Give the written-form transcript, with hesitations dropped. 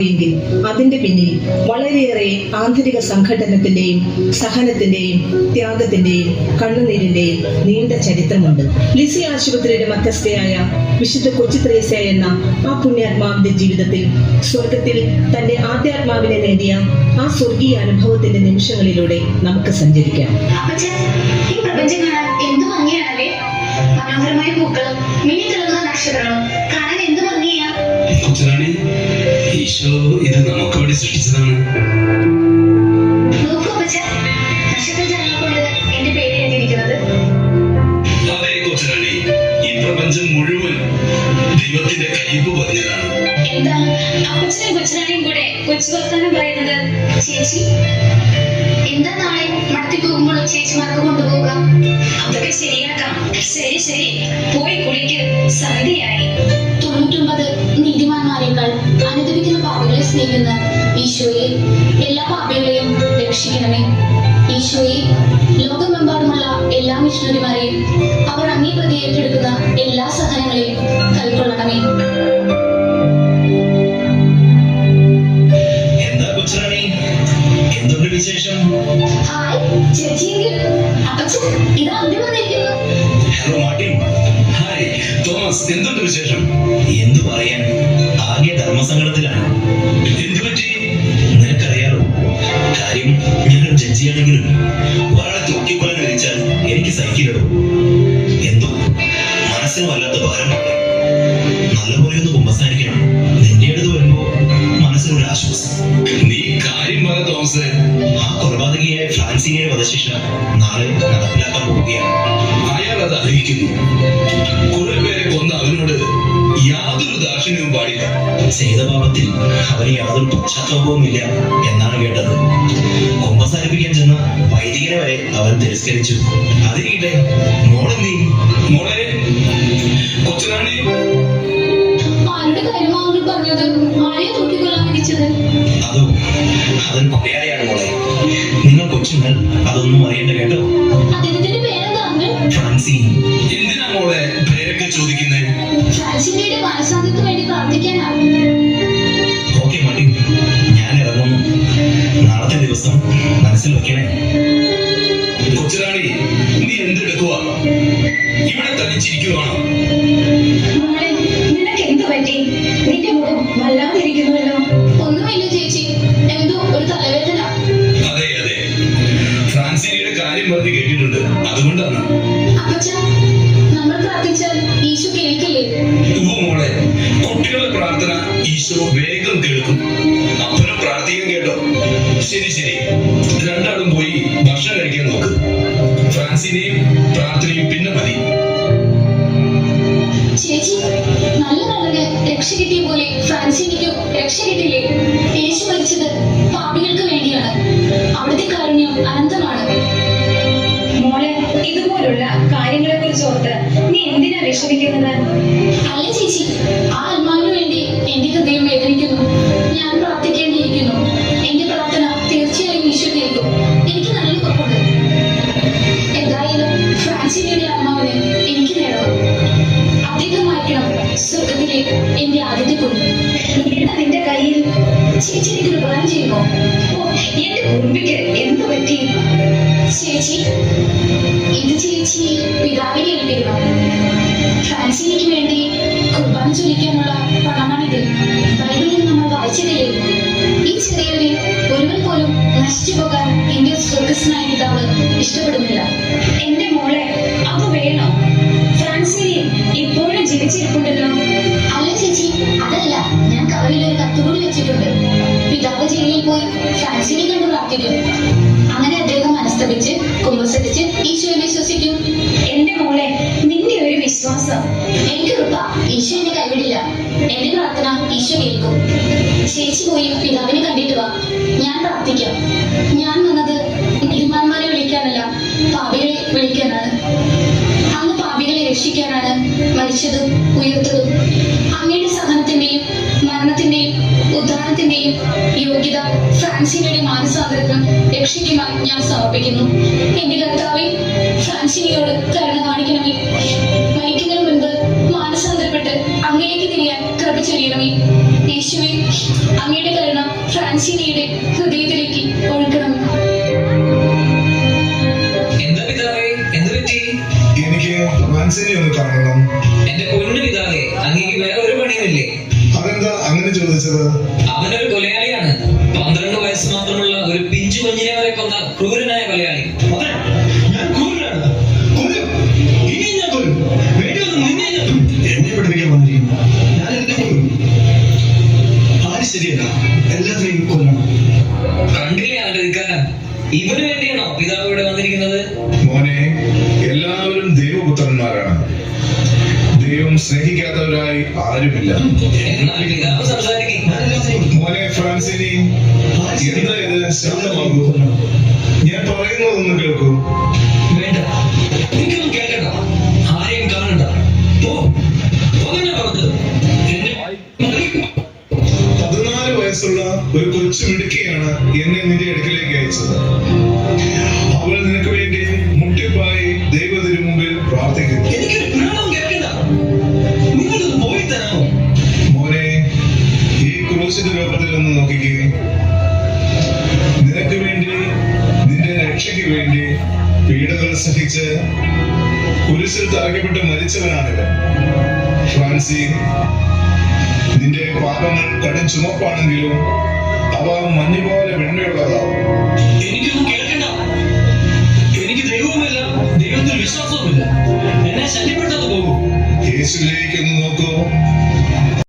എങ്കിൽ അതിന്റെ പിന്നിൽ വളരെയേറെ ആന്തരിക സംഘടനത്തിന്റെയും സഹനത്തിന്റെയും ത്യാഗത്തിന്റെയും കണ്ണുനീരിന്റെയും നീണ്ട ചരിത്രമുണ്ട്. ലിസി ആശുപത്രിയുടെ മധ്യസ്ഥയായ വിശുദ്ധ കൊച്ചു ത്രേസ്യ എന്ന ആ പുണ്യാത്മാവിന്റെ ജീവിതത്തിൽ സ്വർഗത്തിൽ തന്റെ ആധ്യാത്മാവിനെ നേടിയ ആ സ്വർഗീയ അനുഭവത്തിന്റെ നിമിഷങ്ങളിലൂടെ നമുക്ക് സഞ്ചരിക്കാം. ഈ പ്രപഞ്ചം കാണാൻ എന്ത് ഭംഗിയാണല്ലേ! മനോഹരമായ പൂക്കളും മിന്നി തിളങ്ങുന്ന നക്ഷത്രങ്ങളും കാണാൻ എന്ത് ഭംഗിയാ! ഈശോ ഇത് നമുക്ക് വേണ്ടി സൃഷ്ടിച്ചതാണ്. നോക്കൂ അപ്പച്ച, നക്ഷത്രജാലങ്ങൾ കൊണ്ട് എന്റെ പേര് എഴുതിയിരിക്കുന്നത്. അതെ കൊച്ചുറാണി, ഈ പ്രപഞ്ചം മുഴുവൻ ദൈവത്തിന്റെ കയ്യൊപ്പ് പറഞ്ഞതാണ്. എന്താ അപ്പച്ചനും കൊച്ചുറാണിയും കൂടെ കൊച്ചു വർത്താനം പറയുന്നത്? ചേച്ചി, എന്താ നാളെ മടത്തി പോകുമ്പോൾ ചേച്ചിമാർക്ക് കൊണ്ടുപോകുക? അതൊക്കെ ശരിയാക്കാം. ശരി ശരി, പോയി കുളിക്ക്, സന്ധ്യയായി. 99 നീതിമാന്മാരെക്കാൾ അനുദപിക്കുന്ന പാപികളെ സ്നേഹിക്കുന്ന ഈശോയെ, എല്ലാ പാപികളെയും രക്ഷിക്കണമേ. ഈശോയെ, ലോകമെമ്പാടുമുള്ള എല്ലാ മിഷണറിമാരെയും അവർ അങ്ങേ പ്രതി ഏറ്റെടുക്കുന്ന എല്ലാ സഹനങ്ങളെയും കൈക്കൊള്ളണമേ. എന്താ കൊച്ചുറാണി, എന്തുണ്ട് വിശേഷം? ഹായ് ചേച്ചിയെങ്കിൽ അപ്പച്ചൻ ഇതാ അന്ത്യം വന്നിരിക്കുന്നു. Hello Martin. ഹായ് തോമസ്, എന്തുണ്ട് വിശേഷം? എന്തു പറയാൻ, ആകെ ധർമ്മസങ്കടത്തിലാണ്. എന്തു പറ്റി? നിനക്കറിയാലോ, കാര്യം ഞങ്ങൾ ജഡ്ജിയാണെങ്കിലും ഒരാളെ തൂക്കിക്കൊല്ലാൻ വിളിച്ചാൽ എനിക്ക് സഹിക്കില്ലടോ. എന്തോ മനസ്സിന് വല്ലാത്ത ഭാരമുണ്ട്. നല്ലപോലെ ഒന്ന് കുമ്പസാരിക്കണം. നിന്റെ അടുത്ത് വരുമ്പോ മനസ്സിനൊരു ആശ്വാസം. നീ കാര്യം പറ തോമസ്. ആ കൊലപാതകിയായ ഫ്രാൻസിനെയുടെ വധശിക്ഷ നാളെ നടപ്പിലാക്കാൻ പോവുകയാണ്. അയാൾ അത് അറിയിക്കുന്നു. കുറെ പേരെ കൊന്ന അവനോട് യാതൊരു ദാക്ഷിണ്യവും പാടില്ല. ചെയ്ത പാപത്തിൽ അവന് യാതൊരു പശ്ചാത്താപവും ഇല്ല എന്നാണ് കേട്ടത്. കുമ്പസാരിപ്പിക്കാൻ ചെന്ന വൈദികനെ വരെ അവൻ തിരസ്കരിച്ചു. അതിരിക്കട്ടെ, മോളെ നീ മോളെ കൊച്ചുറാണി. ആരുടെ കാര്യമാണ് പറഞ്ഞത്? ആരെയോ തൂക്കിക്കൊല്ലാൻ വിധിച്ചത്? അതോ, അതൊരു കൊലയാളിയാണ് മോളെ. നിങ്ങൾ കൊച്ചുങ്ങൾ അതൊന്നും അറിയണ്ട കേട്ടോ. അദ്ദേഹത്തിന്റെ പേരെന്താ അങ്കിൾ? ഫ്രാൻസിൻ. എന്തിനാ മോളെ പേരൊക്കെ ചോദിക്കുന്നേ? ഫ്രാൻസിന്റെ മനഃശാന്തിക്ക് വേണ്ടി പ്രാർത്ഥിക്കാനാ. ഓക്കെ മതി, ഞാൻ ഇറങ്ങുന്നു. നാളത്തെ ദിവസം മനസ്സിൽ വെക്കണേ. കൊച്ചുറാണി, നീ എന്തെടുക്കുക? ഇവിടെ തനിച്ചിരിക്കുവാണോ? മോളെ, നിനക്ക് എന്ത് പറ്റി? നിന്റെ മുഖം വല്ലാതിരിക്കുന്നുവല്ലോ. ഒന്നുമില്ല ചേച്ചി, എന്തോ ഒരു തലവേദന. അതെ അതെ, ഫ്രാൻസിനിയുടെ കാര്യം പറഞ്ഞ് കേട്ടിട്ടുണ്ട്, അതുകൊണ്ടാണ്. അപ്പച്ചാ, നമ്മൾ പ്രാർത്ഥിച്ചാൽ ഈശോ കേൾക്കില്ലേ? മോളെ, കുട്ടികളുടെ പ്രാർത്ഥന ഈശോ വേഗം കേൾക്കും. അപ്പനും പ്രാർത്ഥിക്കാൻ കേട്ടോ. ശരി ശരി, രണ്ടാളും പോയി ഭക്ഷണം കഴിക്കാൻ നോക്ക്. ഫ്രാൻസിനെയും പ്രാർത്ഥനയും പിന്നെ മതി. ചേച്ചി, നല്ല നല്ലത് രക്ഷ കിട്ടിയ പോലെ ഫ്രാൻസിനിക്കും രക്ഷ കിട്ടില്ലേ? യേശു മരിച്ചത് പാപികൾക്ക് വേണ്ടിയാണ്. അവിടുത്തെ കാരുണ്യം അനന്തമാണ്. മോളെ, ഇതുപോലുള്ള കാര്യങ്ങളെ കുറിച്ച് ഓർത്ത് നീ എന്തിനാ വിഷമിക്കുന്നത്? അല്ല ചേച്ചി, ആ ആത്മാവിന് വേണ്ടി എന്റെ ഹൃദയം വേദനിക്കുന്നു. ഞാൻ പ്രാർത്ഥിക്കേണ്ടിയിരിക്കുന്നു. എന്റെ പ്രാർത്ഥന തീർച്ചയായും ഈശോ കേൾക്കും. എനിക്ക് നല്ല ഉറപ്പുണ്ട്. എന്തായാലും ഫ്രാൻസിനിയുടെ ആത്മാവിനെ എനിക്ക് നേടണം. അദ്ദേഹമായിരിക്കണം സ്വർഗത്തിലെ എന്റെ ആദ്യത്തെ കുഞ്ഞ്. നിന്റെ കയ്യിൽ ചേച്ചി എനിക്ക് ഉപകാരം ചെയ്യുമോ? എന്റെ കുറുമ്പിക്ക് എന്ത് പറ്റി? ചേച്ചി, ഇത് ചേച്ചി പിതാവിനെ ഏൽപ്പിക്കണം. ഫ്രാൻസിനിക്ക് വേണ്ടി കുർബാന ചൊല്ലിക്കാനുള്ള പണമാണിത്. ബൈബിളിൽ നമ്മൾ വായിച്ചതില്ലേ, ഈ ചെറിയവരിൽ ഒരുവൻ പോലും നശിച്ചു പോകാൻ എന്റെ സ്വർഗസ്നായ പിതാവ് ഇഷ്ടപ്പെടുന്നില്ല. എന്റെ മോളെ, അത് വേണോ? ഫ്രാൻസിനി ഇപ്പോഴും ജീവിച്ചിരിപ്പുണ്ടല്ലോ. അല്ല ചേച്ചി, അതല്ല, ഞാൻ കവറിൽ ഒരു കത്തുകൂടി വെച്ചിട്ടുണ്ട്. പിതാവ് ജയിലിൽ പോയി ഫ്രാൻസിനെ കണ്ട് പ്രാർത്ഥിക്കും. അങ്ങനെ അദ്ദേഹം മനസ്തപിച്ച് കുമ്പസരിച്ച് ഈശോയെ വിശ്വസിക്കും. എന്റെ മോളെ, നിന്റെ ഒരു വിശ്വാസം. എനിക്ക് ഉറപ്പാ, ഈശോ എന്നെ കൈവിടില്ല. എന്റെ പ്രാർത്ഥന ഈശോ കേൾക്കും. ചേച്ചി പോയി പിതാവിനെ കണ്ടിട്ട് വാ, ഞാൻ പ്രാർത്ഥിക്കാം. ഞാൻ വന്നത് നീതിമാന്മാരെ വിളിക്കാനല്ല, പാപികളെ വിളിക്കാനാണ്. അങ്ങ് പാപികളെ രക്ഷിക്കാനാണ് മരിച്ചതും ഉയർത്തതും. അങ്ങയുടെ സഹനത്തിന്റെയും മരണത്തിന്റെയും ഉദ്ധാനത്തിന്റെയും യോഗ്യത ഫ്രാൻസിനിയുടെ മാനസാന്തരത്തിനും രക്ഷയ്ക്കുമായി ഞാൻ സമർപ്പിക്കുന്നു. എന്റെ കർത്താവേ, ഫ്രാൻസിനിയോട് കരുണ കാണിക്കണമേ. മരിക്കുന്നതിന് മുൻപ് മാനസാന്തരപ്പെട്ട് അങ്ങയിലേക്ക് തിരിയാൻ കൃപ ചൊരിയണമേ. യേശുവേ, അങ്ങയുടെ കരുണ ഫ്രാൻസിനയുടെ ഹൃദയത്തിലേക്ക് ഒഴുക്കണം. എന്താ പിതാവേ, എന്ത് പറ്റി? എനിക്ക് ഫ്രാൻസിനെ ഒന്ന് കാണണം. എന്റെ പൊന്നു പിതാവേ, അങ്ങേക്ക് വേറെ ഒരു പണിയുമില്ലേ? അതെന്താ അങ്ങനെ ചോദിച്ചത്? അവനൊരു കൊലയാളിയാണ്. 12 വയസ്സ് മാത്രമുള്ള ഒരു പിഞ്ചു കുഞ്ഞിനെ വരെ കൊന്ന ക്രൂരനായ കൊലയാളി. അതെ, ഞാൻ ക്രൂരനാണ്. കൊല്ലും. ഇനിയും ഞാൻ കൊല്ലും. വേണ്ടി വന്ന് നിന്നെ ഞാൻ കൊല്ലും. എന്നെ പഠിപ്പിക്കാൻ വന്നിരിക്കുന്നു. ഞാൻ എന്നെ കൊല്ലും. ആര് ശരിയല്ല, എല്ലാത്തിനെയും കൊല്ലണം. കണ്ടില്ലേ അവന്റെ ധിക്കാരം? ഇവന് വേണ്ടിയാണോ പിതാവ് ഇവിടെ വന്നിരിക്കുന്നത്? മോനെ, എല്ലാവരും ദൈവപുത്രന്മാരാണ്. ദൈവം സ്നേഹിക്കാത്തവരായി ആരുമില്ല. എന്നാൽ പിതാവ് സംസാരിക്കും. മോനെ ഫ്രാൻസിനി, എന്താ ഇത്? ശാന്തമാകൂ. ഞാൻ പറയുന്നതൊന്ന് കേൾക്കൂ. വേണ്ട, എനിക്കൊന്നും കേൾക്കണ്ട, ആരെയും കാണണ്ട. പോകാനാ പറഞ്ഞത്. എന്നെ 14 വയസ്സുള്ള ഒരു കൊച്ചു മിടുക്കിയാണ് എന്നെ നിന്റെ അടുക്കലേക്ക് അയച്ചത്. അവൾ നിനക്ക് വേണ്ടി മുട്ടിപ്പായി ദൈവത്തിനു മുമ്പിൽ പ്രാർത്ഥിക്കുന്നു. എനിക്കൊരു പുരാണം കേൾക്കണ്ട. നിങ്ങളൊന്ന് പോയി തരാമോ? മോനെ, ഈ ക്രൂശിന്റെ രൂപത്തിൽ ഒന്ന് നോക്കിക്കേ. നിനക്ക് വേണ്ടി, നിന്റെ രക്ഷയ്ക്ക് വേണ്ടി പീഡകൾ സഹിച്ച് കുരിശിൽ തറയ്ക്കപ്പെട്ട് മരിച്ചവനാണിവൻ. ഫ്രാൻസി, നിന്റെ പാപങ്ങൾ കടും ചുമപ്പാണെങ്കിലും അവ മഞ്ഞുപോലെ